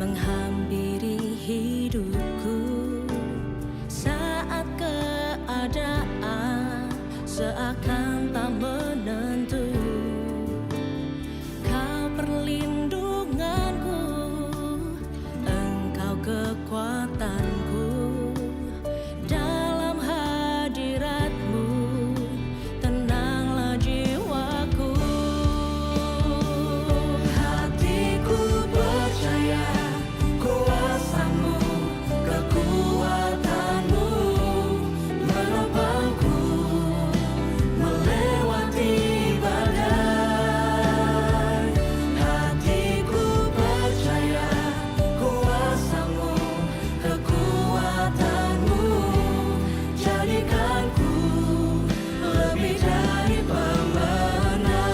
menghampiri hidupku saat keadaan seakan tak menentu. Kau perlindunganku, Engkau kekuatanku. Dalam hadirat-Mu tenanglah jiwaku. Hatiku percaya kuasa-Mu, kekuatan-Mu menopangku melewati badai. Hatiku percaya kuasa-Mu, kekuatan-Mu jadikanku lebih dari pemenang.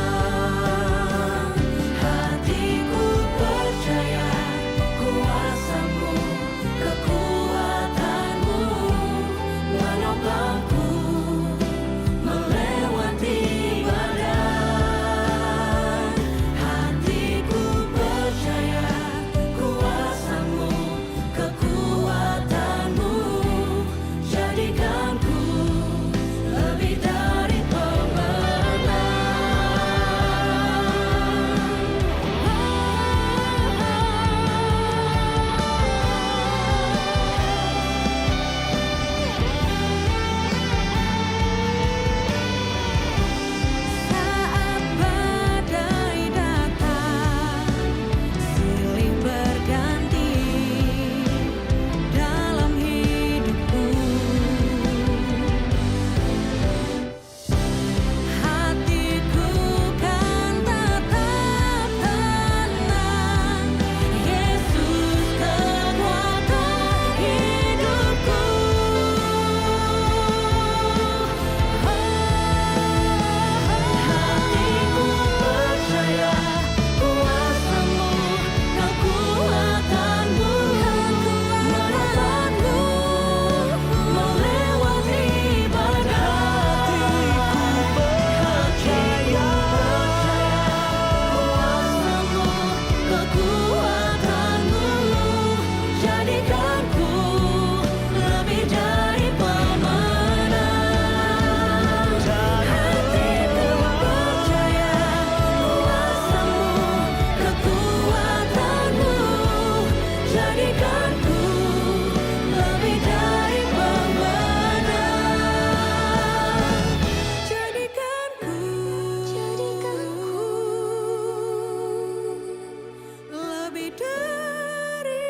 Hatiku percaya kuasa-Mu, kekuatan-Mu menopangku melewati badai. Hatiku percaya kuasa-Mu, kekuatan-Mu jadikanku lebih dari pemenang. Saat badai datang, silih berganti dalam hidupku. Hatiku kan tetap tenang. Yesus kekuatan hidupku. Hatiku percaya kuasa-Mu, kekuatan-Mu menopangku melewati badai. Hatiku percaya kuasa-Mu, kekuatan-Mu jadikanku lebih dari pemenang. Hatiku percaya kuasa-Mu, kekuatan-Mu jadikanku lebih dari pemenang. Jadikanku lebih dari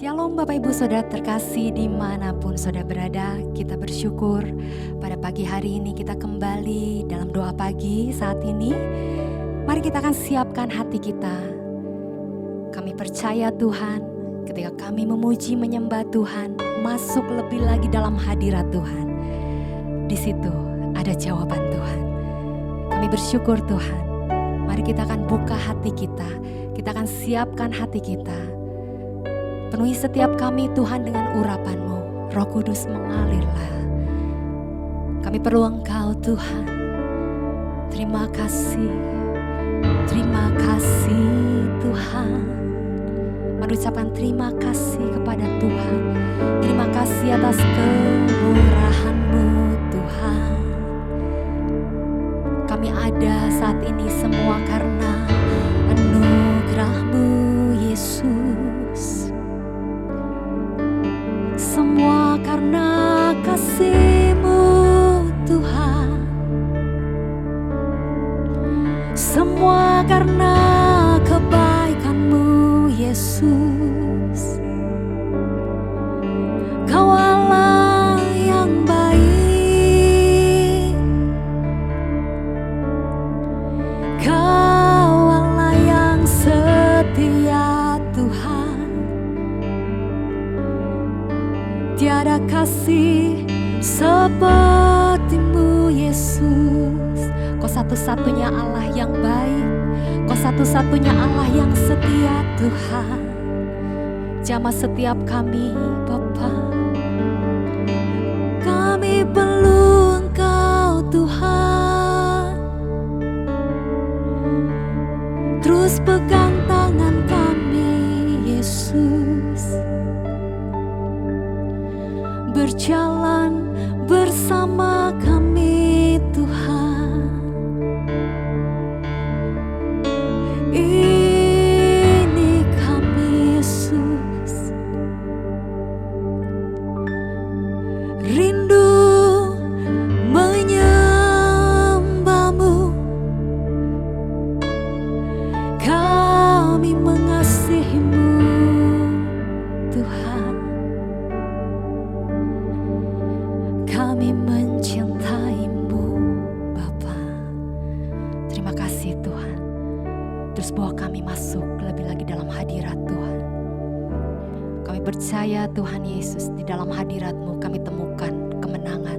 Shalom Bapak Ibu Saudara terkasih dimanapun Saudara berada. Kita bersyukur pada pagi hari ini kita kembali dalam doa pagi saat ini. Mari kita akan siapkan hati kita. Kami percaya Tuhan ketika kami memuji menyembah Tuhan, masuk lebih lagi dalam hadirat Tuhan. Di situ ada jawaban Tuhan. Kami bersyukur Tuhan. Mari kita akan buka hati kita. Kita akan siapkan hati kita. Penuhi setiap kami Tuhan dengan urapan-Mu. Roh Kudus mengalirlah. Kami perlu Engkau Tuhan. Terima kasih. Terima kasih Tuhan. Mari ucapkan terima kasih kepada Tuhan. Terima kasih atas kemurahan-Mu Tuhan. kami ada saat ini semua karena anugerah-Mu Yesus. Semua karena kasih-Mu Tuhan. Semua karena kebaikan-Mu Yesus. Kau Allah yang baik, Kau Allah yang setia Tuhan. Tiada kasih seperti-Mu Yesus. Kau satu-satunya Allah yang baik, Kau satu-satunya Allah yang setia Tuhan. Jamah setiap kami Bapa, kami perlu Engkau Tuhan. Terus pegang tangan kami Yesus, berjalan bersama kami Tuhan. Ini kami Yesus, rindu menyembah-Mu. Kami mengasihi-Mu Tuhan. Kami mencintai-Mu Bapa. Terima kasih Tuhan. Terus bawa kami masuk lebih lagi dalam hadirat Tuhan. Kami percaya Tuhan Yesus, di dalam hadirat-Mu kami temukan kemenangan.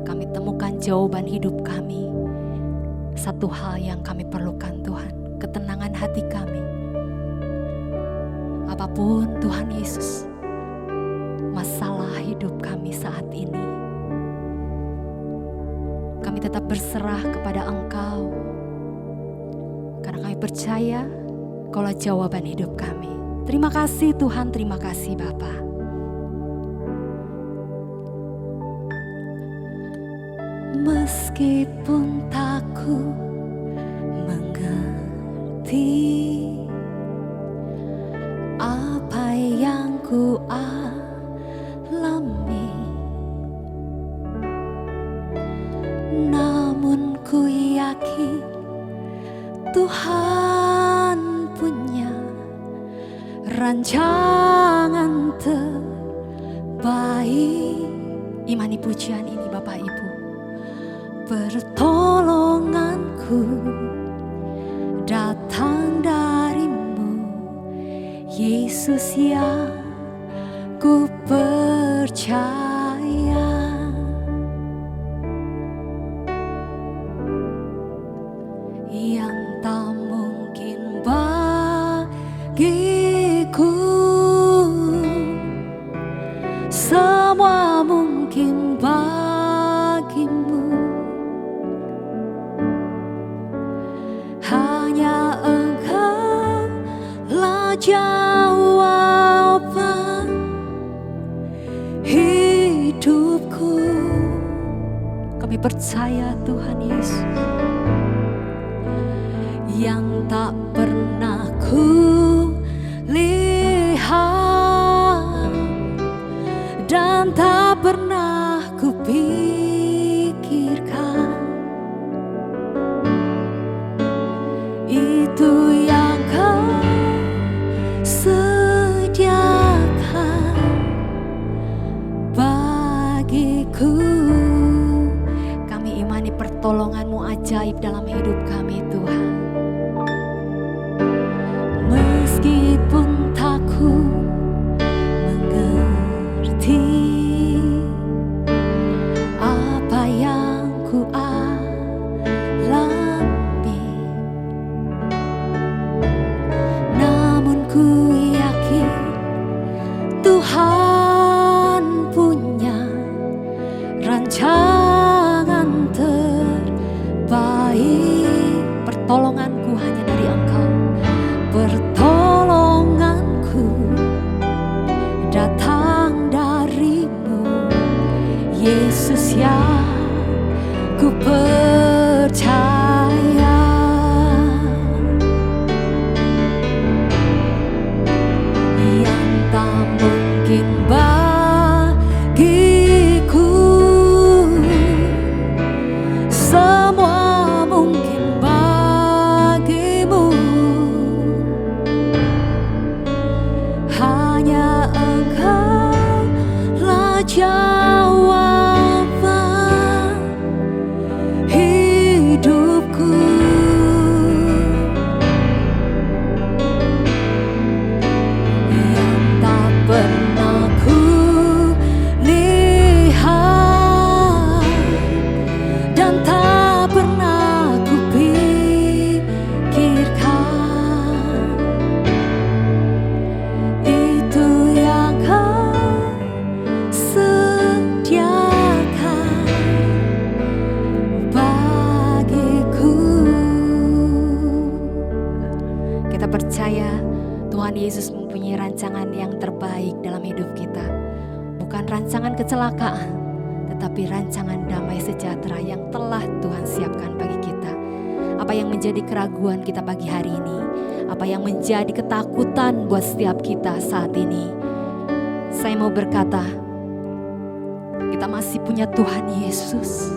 Kami temukan jawaban hidup kami. Satu hal yang kami perlukan Tuhan, ketenangan hati kami. Apapun Tuhan Yesus, masalah hidup kami saat ini, kami tetap berserah kepada Engkau. Karena kami percaya Kaulah jawaban hidup kami. Terima kasih Tuhan, terima kasih Bapa. Meskipun tak ku mengerti apa yang ku alami, namun ku yakin Tuhan punya rancangan terbaik. Imani pujian ini Bapak Ibu. Pertolonganku datang dari-Mu, Yesus yang ku percaya. Yang tak mungkin bagiku, semua mungkin bagi-Mu. Hanya Engkau-lah jawaban hidupku. Kami percaya Tuhan Yesus, yang tak pernah ku lihat dan tak pernah ku pikirkan. Itu yang Kau sediakan bagiku. Kami imani pertolongan-Mu ajaib dalam hidup kami Tuhan. Meskipun tak ku mengerti apa yang ku alami, namun ku yakin Tuhan punya rancangan terbaik. Pertolonganku hanya dari Engkau. Pertolonganku datang dari-Mu, Yesus yang ku percaya. mungkin bagiku, semua mungkin bagimu. Hanya Engkaulah jawaban hidupku. Yang tak pernah ku lihat dan tak pernah ku pikirkan, itu yang Kau sediakan bagiku. Kita percaya Tuhan Yesus mempunyai rancangan yang terbaik dalam hidup kita. Bukan rancangan kecelakaan, tetapi rancangan damai sejahtera yang telah Tuhan siapkan bagi kita. Apa yang menjadi keraguan kita pagi hari ini, apa yang menjadi ketakutan buat setiap kita saat ini, saya mau berkata, kita masih punya Tuhan Yesus.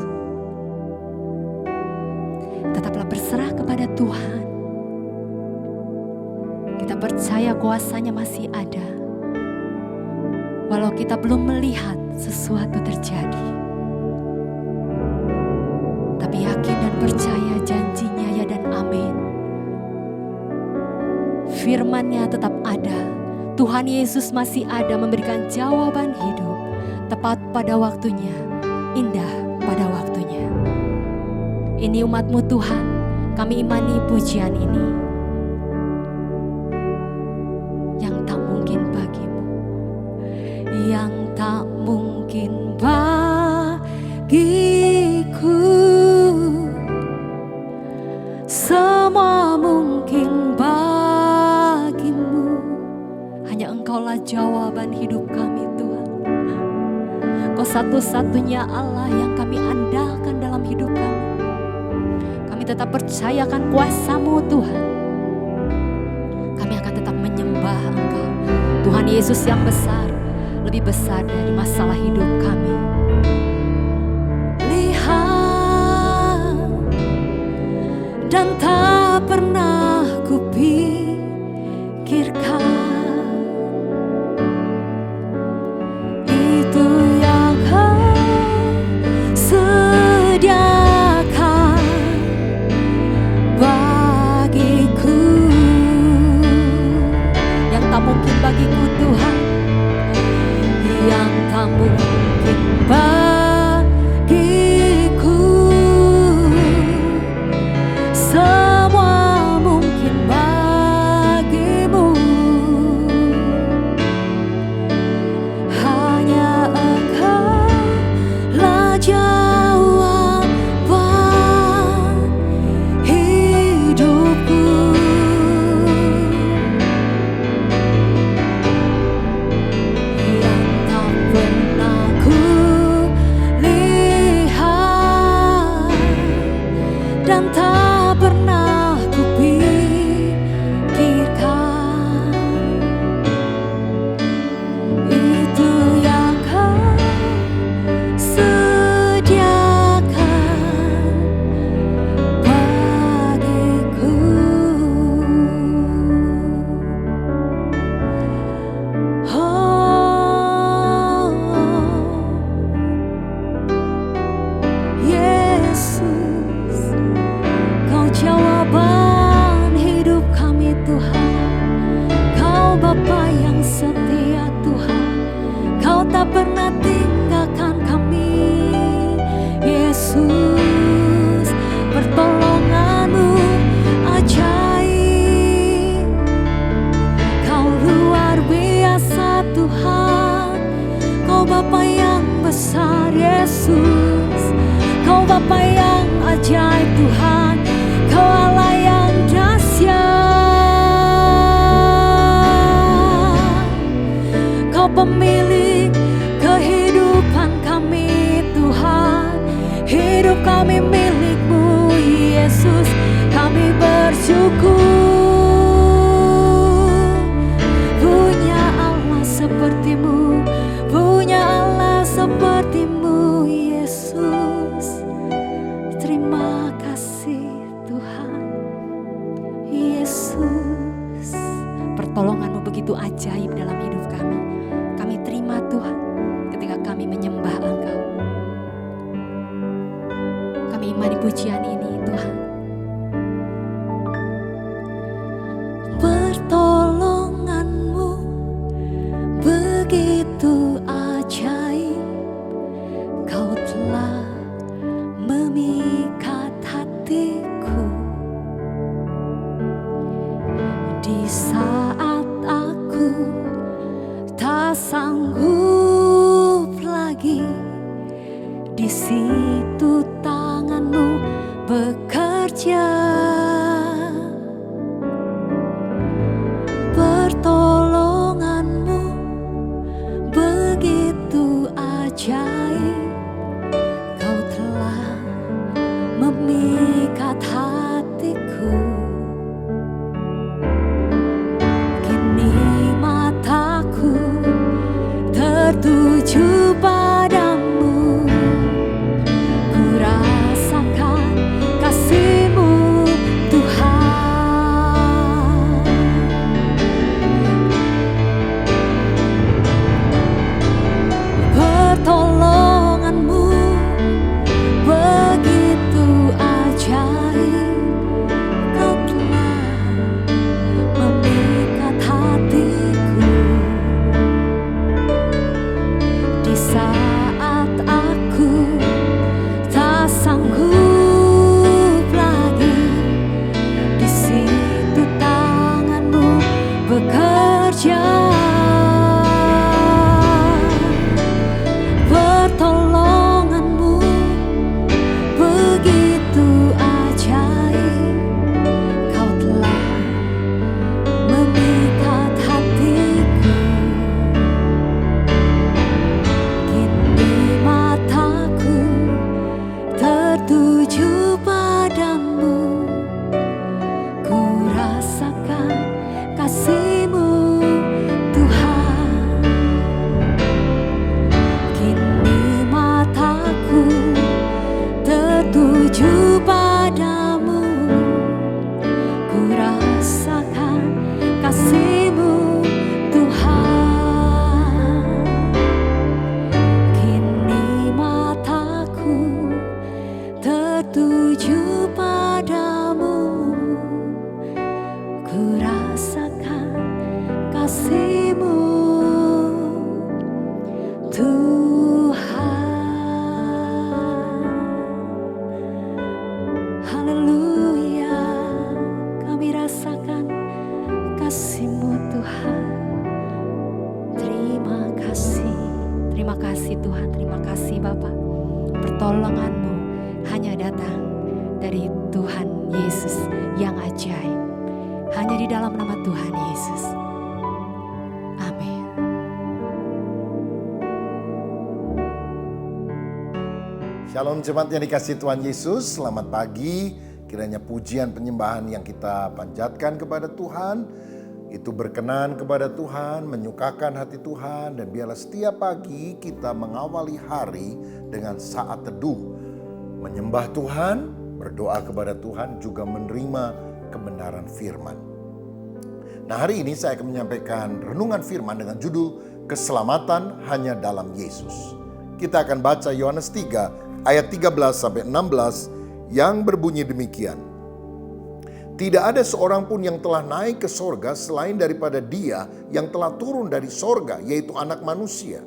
Tetaplah berserah kepada Tuhan. Kita percaya kuasanya masih ada. Walau kita belum melihat sesuatu terjadi, tapi yakin dan percaya janjinya ya dan amin. Firman-Nya tetap ada. Tuhan Yesus masih ada memberikan jawaban hidup tepat pada waktunya, indah pada waktunya. Ini umat-Mu Tuhan, kami imani pujian ini. Yang tak mungkin bagimu, yang tak mungkin bagiku, semua mungkin bagimu. Hanya Engkaulah jawaban hidup kami Tuhan. Kau satu-satunya Allah yang kami andalkan dalam hidup kami. Kami tetap percayakan kuasa-Mu Tuhan. Kami akan tetap menyembah Engkau, Tuhan Yesus yang besar, lebih besar dari masalah hidup kami. Lihat dan tak pernah kupikirkan, itu yang Kau sediakan bagiku. Yang tak mungkin bagiku Tuhan, yang tak mungkin bagiku, semua mungkin bagimu. Hanya Engkaulah jawaban hidupku. Yang tak pernah ku lihat dan tak pernah ku pikirkan, itu yang Kau sediakan bagiku. Oh, Yesus, Kau jawaban hidup kami Tuhan. Kau Bapa yang setia Tuhan. Kau tak pernah tinggalkan kami. Yesus, pertolongan-Mu ajaib. Kau luar biasa Tuhan. Kau Bapa yang besar Yesus. Kau Bapa yang ajaib Tuhan. Kau Allah yang dahsyat. Kau pemilik kehidupan kami Tuhan. Hidup kami milik-Mu Yesus. Kami bersyukur punya Allah seperti-Mu. begitu ajaib, Kau telah memikat hatiku. Di saat aku tak sanggup lagi, di situ tangan-Mu bekerja. Pertolongan-Mu begitu ajaib, Kau telah memikat hatiku. Kini mataku tertuju padamu, ku rasakan kasih-Mu Tuhan. Pertolongan-Mu begitu ajaib, Kau telah memikat hatiku. Di saat aku tak sanggup lagi, di situ tangan-Mu bekerja. Pertolongan-Mu begitu ajaib, Kau telah memikat hatiku. Kini mataku tertuju padamu, ku rasakan kasih-Mu Tuhan. Kini mataku tertuju padamu, ku rasakan kasih-Mu Tuhan. Kini mataku tertuju padamu, ku rasakan kasih-Mu Tuhan. Haleluya, kami rasakan kasih-Mu Tuhan. Terima kasih Tuhan, terima kasih Bapa. Pertolongan-Mu hanya datang dari Tuhan Yesus yang ajaib. Hanya di dalam nama Tuhan Yesus. Amin. Shalom jemaat yang dikasihi Tuhan Yesus, selamat pagi. Kiranya pujian penyembahan yang kita panjatkan kepada Tuhan itu berkenan kepada Tuhan, menyukakan hati Tuhan. Dan biarlah setiap pagi kita mengawali hari dengan saat teduh, menyembah Tuhan, berdoa kepada Tuhan, juga menerima kebenaran firman. Nah, hari ini saya akan menyampaikan renungan firman dengan judul Keselamatan Hanya Dalam Yesus. Kita akan baca Yohanes 3 ayat 13-16 yang berbunyi demikian. Tidak ada seorang pun yang telah naik ke sorga selain daripada Dia yang telah turun dari sorga, yaitu Anak Manusia.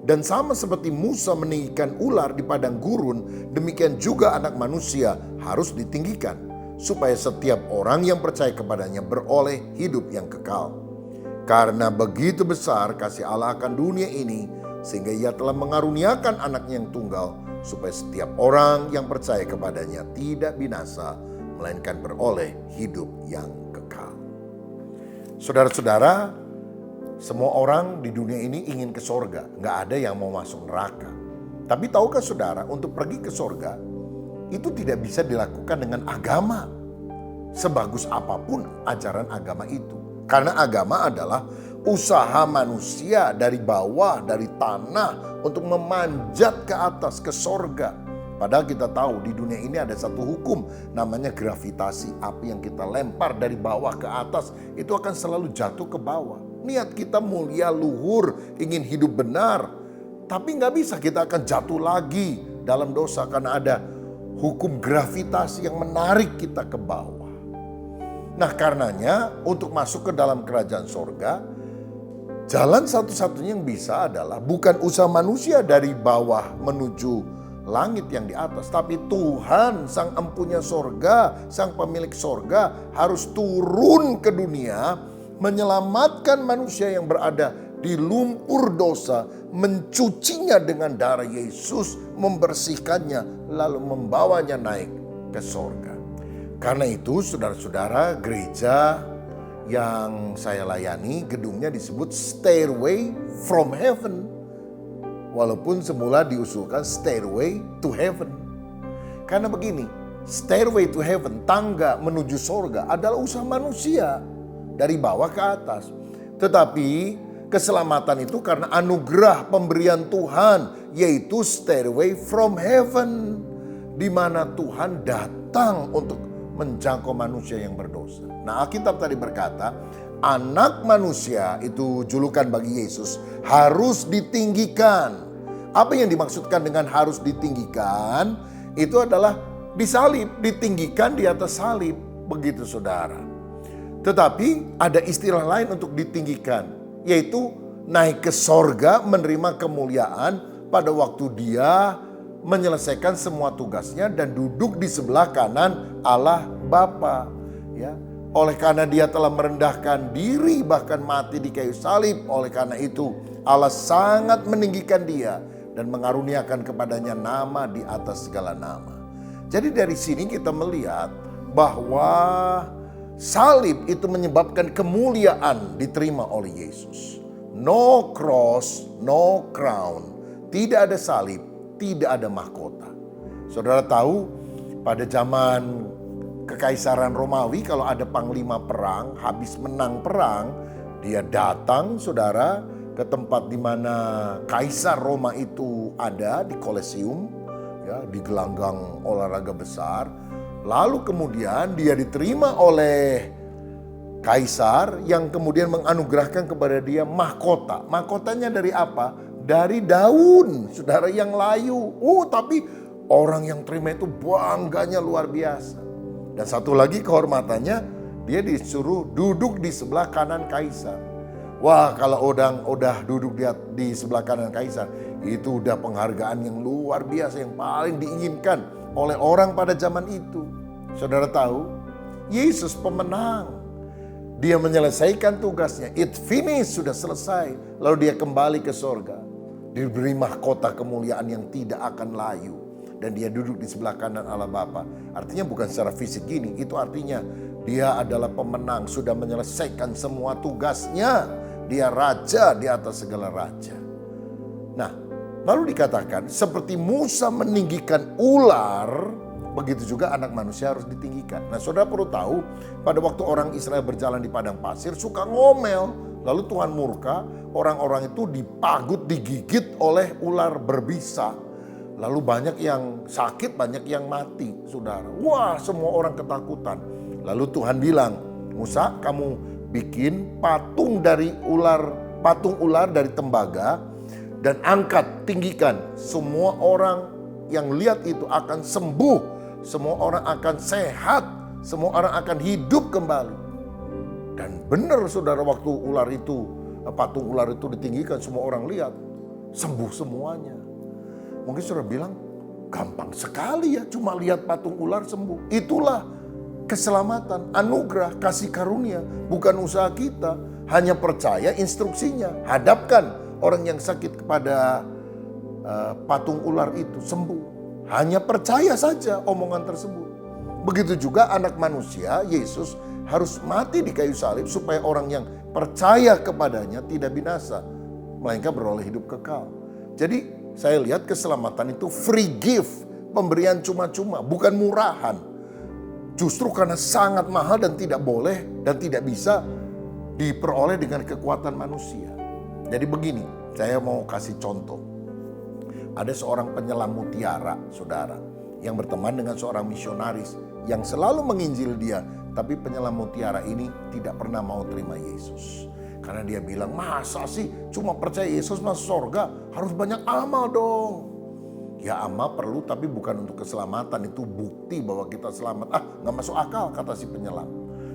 Dan sama seperti Musa meninggikan ular di padang gurun, demikian juga Anak Manusia harus ditinggikan, supaya setiap orang yang percaya kepadanya beroleh hidup yang kekal. Karena begitu besar kasih Allah akan dunia ini, sehingga Ia telah mengaruniakan Anaknya yang tunggal, supaya setiap orang yang percaya kepadanya tidak binasa, melainkan beroleh hidup yang kekal. Saudara-saudara, semua orang di dunia ini ingin ke sorga. Nggak ada yang mau masuk neraka. Tapi tahukah saudara, untuk pergi ke sorga itu tidak bisa dilakukan dengan agama, sebagus apapun ajaran agama itu. Karena agama adalah usaha manusia dari bawah, dari tanah, untuk memanjat ke atas, ke sorga. Padahal kita tahu di dunia ini ada satu hukum namanya gravitasi. Api yang kita lempar dari bawah ke atas itu akan selalu jatuh ke bawah. Niat kita mulia, luhur, ingin hidup benar. Tapi nggak bisa, kita akan jatuh lagi dalam dosa karena ada hukum gravitasi yang menarik kita ke bawah. Nah, karenanya untuk masuk ke dalam kerajaan sorga, Jalan satu-satunya yang bisa adalah bukan usaha manusia dari bawah menuju langit yang di atas. Tapi Tuhan sang empunya sorga, sang pemilik sorga harus turun ke dunia menyelamatkan manusia yang berada di lumpur dosa, mencucinya dengan darah Yesus, membersihkannya, lalu membawanya naik ke sorga. Karena itu saudara-saudara, gereja yang saya layani gedungnya disebut Stairway from Heaven. Walaupun semula diusulkan Stairway to Heaven. Karena begini, Stairway to Heaven, tangga menuju sorga adalah usaha manusia dari bawah ke atas. Tetapi keselamatan itu karena anugerah pemberian Tuhan, yaitu Stairway from Heaven, di mana Tuhan datang untuk menjangkau manusia yang berdosa. Nah, Alkitab tadi berkata, anak manusia itu julukan bagi Yesus harus ditinggikan. Apa yang dimaksudkan dengan harus ditinggikan? Itu adalah disalib, ditinggikan di atas salib. Begitu saudara. Tetapi ada istilah lain untuk ditinggikan, yaitu naik ke sorga menerima kemuliaan pada waktu dia menyelesaikan semua tugasnya dan duduk di sebelah kanan Allah Bapa. Ya, oleh karena dia telah merendahkan diri bahkan mati di kayu salib, oleh karena itu Allah sangat meninggikan dia dan mengaruniakan kepadanya nama di atas segala nama. Jadi dari sini kita melihat bahwa salib itu menyebabkan kemuliaan diterima oleh Yesus. No cross, no crown. Tidak ada salib, tidak ada mahkota. Saudara tahu pada zaman Kekaisaran Romawi kalau ada panglima perang, habis menang perang, dia datang saudara ke tempat di mana Kaisar Roma itu ada, di Kolosium, ya, di gelanggang olahraga besar. Lalu kemudian dia diterima oleh Kaisar yang kemudian menganugerahkan kepada dia mahkota. Mahkotanya dari apa? Dari daun, saudara, yang layu. Tapi orang yang terima itu bangganya luar biasa. Dan satu lagi kehormatannya, dia disuruh duduk di sebelah kanan Kaisar. Wah, kalau udah duduk di sebelah kanan Kaisar, itu udah penghargaan yang luar biasa, yang paling diinginkan oleh orang pada zaman itu. Saudara tahu, Yesus pemenang. Dia menyelesaikan tugasnya. It finished, sudah selesai. Lalu dia kembali ke sorga. Diberi mahkota kemuliaan yang tidak akan layu. Dan dia duduk di sebelah kanan Allah Bapa. Artinya bukan secara fisik gini. Itu artinya dia adalah pemenang. Sudah menyelesaikan semua tugasnya. Dia raja di atas segala raja. Nah, lalu dikatakan seperti Musa meninggikan ular, begitu juga anak manusia harus ditinggikan. Nah, saudara perlu tahu, pada waktu orang Israel berjalan di padang pasir suka ngomel. Lalu Tuhan murka, orang-orang itu dipagut, digigit oleh ular berbisa. Lalu banyak yang sakit, banyak yang mati, saudara. Wah, semua orang ketakutan. Lalu Tuhan bilang, Musa, kamu bikin patung ular dari tembaga dan angkat, tinggikan. Semua orang yang lihat itu akan sembuh. Semua orang akan sehat, semua orang akan hidup kembali. Dan benar saudara, waktu patung ular itu ditinggikan, semua orang lihat, sembuh semuanya. Mungkin saudara bilang, gampang sekali ya, cuma lihat patung ular sembuh. Itulah keselamatan, anugerah, kasih karunia, bukan usaha kita. Hanya percaya instruksinya, hadapkan orang yang sakit kepada patung ular itu, sembuh. Hanya percaya saja omongan tersebut. Begitu juga anak manusia, Yesus harus mati di kayu salib supaya orang yang percaya kepadanya tidak binasa, melainkan beroleh hidup kekal. Jadi saya lihat keselamatan itu free gift, pemberian cuma-cuma, bukan murahan. Justru karena sangat mahal dan tidak boleh dan tidak bisa diperoleh dengan kekuatan manusia. Jadi begini, saya mau kasih contoh. Ada seorang penyelam mutiara, saudara, yang berteman dengan seorang misionaris yang selalu menginjil dia. Tapi penyelam mutiara ini tidak pernah mau terima Yesus. Karena dia bilang, masa sih cuma percaya Yesus masuk surga, harus banyak amal dong. Ya amal perlu, tapi bukan untuk keselamatan. Itu bukti bahwa kita selamat. Gak masuk akal, kata si penyelam.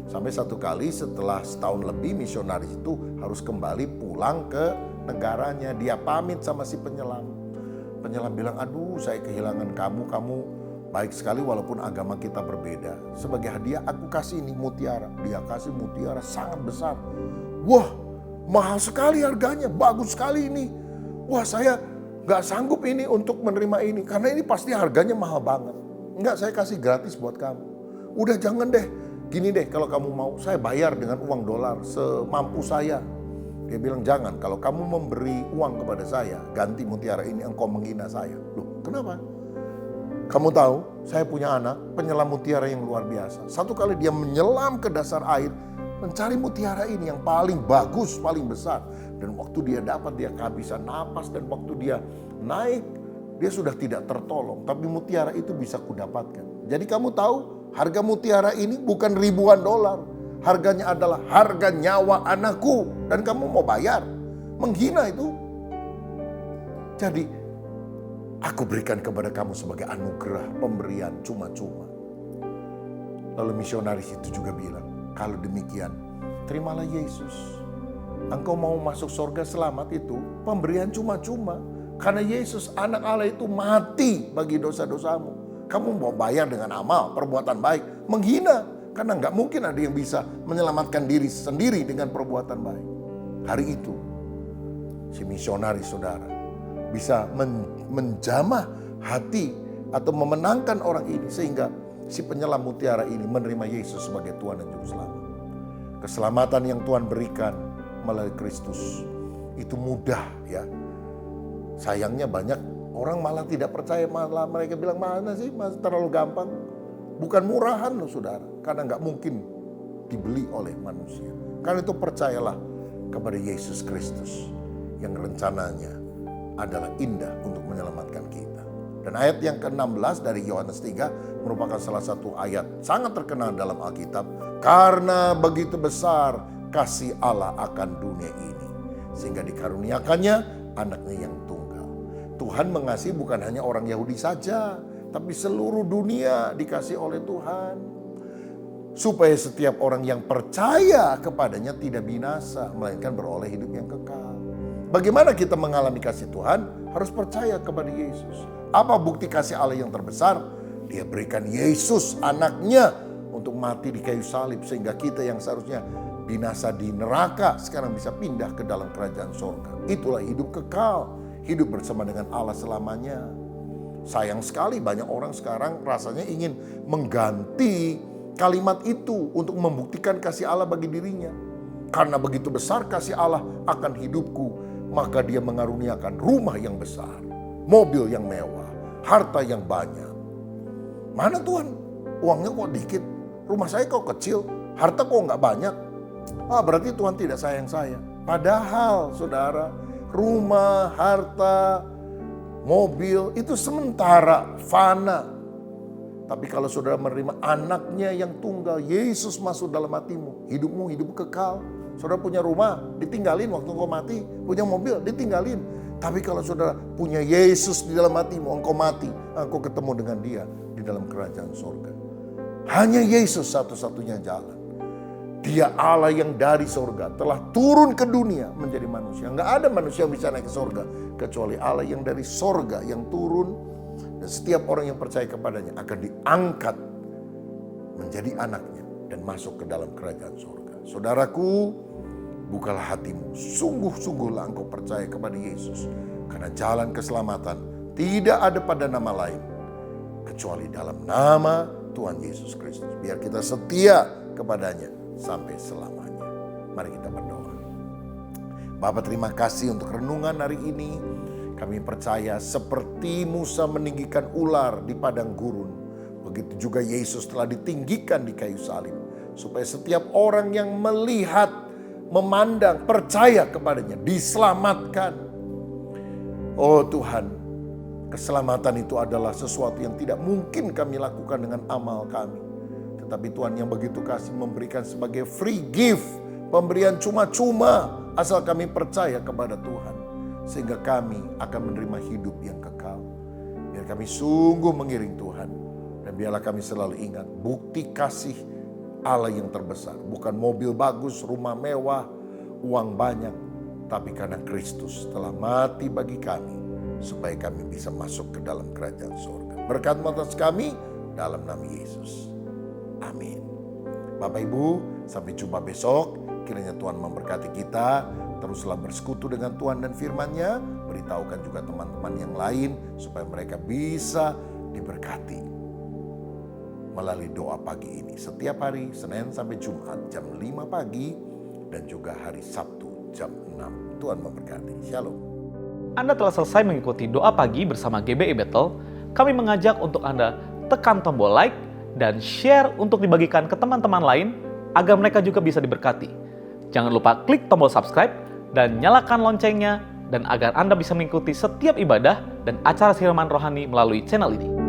Sampai satu kali setelah setahun lebih misionaris itu harus kembali pulang ke negaranya. Dia pamit sama si penyelam. Penyelam bilang, aduh saya kehilangan kamu baik sekali walaupun agama kita berbeda. Sebagai hadiah aku kasih ini mutiara. Dia kasih mutiara sangat besar. Wah, mahal sekali harganya, bagus sekali ini. Wah, saya gak sanggup ini untuk menerima ini. Karena ini pasti harganya mahal banget. Enggak, saya kasih gratis buat kamu. Udah jangan deh, gini deh kalau kamu mau saya bayar dengan uang dolar semampu saya. Dia bilang jangan, kalau kamu memberi uang kepada saya, ganti mutiara ini engkau menghina saya. Loh, kenapa? Kamu tahu, saya punya anak penyelam mutiara yang luar biasa. Satu kali dia menyelam ke dasar air, mencari mutiara ini yang paling bagus, paling besar. Dan waktu dia dapat, dia kehabisan napas. Dan waktu dia naik, dia sudah tidak tertolong. Tapi mutiara itu bisa kudapatkan. Jadi kamu tahu, harga mutiara ini bukan ribuan dolar. Harganya adalah harga nyawa anakku. Dan kamu mau bayar. Menghina itu. Jadi, aku berikan kepada kamu sebagai anugerah pemberian cuma-cuma. Lalu misionaris itu juga bilang, kalau demikian, terimalah Yesus. Engkau mau masuk surga selamat itu pemberian cuma-cuma. Karena Yesus anak Allah itu mati bagi dosa-dosamu. Kamu mau bayar dengan amal, perbuatan baik, menghina. Karena nggak mungkin ada yang bisa menyelamatkan diri sendiri dengan perbuatan baik. Hari itu, si misionaris saudara bisa menjamah hati atau memenangkan orang ini. Sehingga si penyelam mutiara ini menerima Yesus sebagai Tuhan dan Juru Selamat. Keselamatan yang Tuhan berikan melalui Kristus itu mudah ya. Sayangnya banyak orang malah tidak percaya, malah mereka bilang mana sih masih terlalu gampang. Bukan murahan loh saudara, karena nggak mungkin dibeli oleh manusia. Karena itu percayalah kepada Yesus Kristus yang rencananya adalah indah untuk menyelamatkan kita. Dan ayat yang ke-16 dari Yohanes 3 merupakan salah satu ayat sangat terkenal dalam Alkitab. Karena begitu besar kasih Allah akan dunia ini, sehingga dikaruniakannya anaknya yang tunggal. Tuhan mengasihi bukan hanya orang Yahudi saja, tapi seluruh dunia dikasih oleh Tuhan. Supaya setiap orang yang percaya kepadanya tidak binasa, melainkan beroleh hidup yang kekal. Bagaimana kita mengalami kasih Tuhan? Harus percaya kepada Yesus. Apa bukti kasih Allah yang terbesar? Dia berikan Yesus anaknya untuk mati di kayu salib. Sehingga kita yang seharusnya binasa di neraka sekarang bisa pindah ke dalam kerajaan surga. Itulah hidup kekal. Hidup bersama dengan Allah selamanya. Sayang sekali banyak orang sekarang rasanya ingin mengganti kalimat itu untuk membuktikan kasih Allah bagi dirinya. Karena begitu besar kasih Allah akan hidupku, maka dia mengaruniakan rumah yang besar, mobil yang mewah, harta yang banyak. Mana Tuhan? Uangnya kok dikit, rumah saya kok kecil, harta kok nggak banyak. Berarti Tuhan tidak sayang saya. Padahal saudara, rumah, harta, mobil itu sementara, fana. Tapi kalau saudara menerima anaknya yang tunggal, Yesus masuk dalam hatimu, hidupmu hidup kekal. Saudara punya rumah, ditinggalin waktu engkau mati. Punya mobil, ditinggalin. Tapi kalau saudara punya Yesus di dalam hatimu, engkau mati, engkau ketemu dengan dia di dalam kerajaan surga. Hanya Yesus satu-satunya jalan. Dia Allah yang dari surga telah turun ke dunia menjadi manusia. Enggak ada manusia yang bisa naik ke surga kecuali Allah yang dari surga yang turun. Dan setiap orang yang percaya kepadanya akan diangkat menjadi anaknya dan masuk ke dalam kerajaan surga. Saudaraku, bukalah hatimu. Sungguh-sungguhlah engkau percaya kepada Yesus. Karena jalan keselamatan tidak ada pada nama lain kecuali dalam nama Tuhan Yesus Kristus. Biar kita setia kepadanya sampai selamanya. Mari kita berdoa. Bapa, terima kasih untuk renungan hari ini. Kami percaya seperti Musa meninggikan ular di padang gurun, begitu juga Yesus telah ditinggikan di kayu salib. Supaya setiap orang yang melihat, memandang, percaya kepadanya, diselamatkan. Oh Tuhan, keselamatan itu adalah sesuatu yang tidak mungkin kami lakukan dengan amal kami. Tapi Tuhan yang begitu kasih memberikan sebagai free gift, pemberian cuma-cuma asal kami percaya kepada Tuhan. Sehingga kami akan menerima hidup yang kekal. Biar kami sungguh mengiring Tuhan. Dan biarlah kami selalu ingat bukti kasih Allah yang terbesar. Bukan mobil bagus, rumah mewah, uang banyak. Tapi karena Kristus telah mati bagi kami. Supaya kami bisa masuk ke dalam kerajaan surga. Berkat atas kami dalam nama Yesus. Amin. Bapak Ibu, sampai jumpa besok. Kiranya Tuhan memberkati kita. Teruslah bersekutu dengan Tuhan dan firman-Nya. Beritahukan juga teman-teman yang lain supaya mereka bisa diberkati melalui doa pagi ini. Setiap hari Senin sampai Jumat jam 5 pagi dan juga hari Sabtu jam 6. Tuhan memberkati. Shalom. Anda telah selesai mengikuti doa pagi bersama GBI Bethel. Kami mengajak untuk Anda tekan tombol like dan share untuk dibagikan ke teman-teman lain agar mereka juga bisa diberkati. Jangan lupa klik tombol subscribe dan nyalakan loncengnya dan agar Anda bisa mengikuti setiap ibadah dan acara siraman rohani melalui channel ini.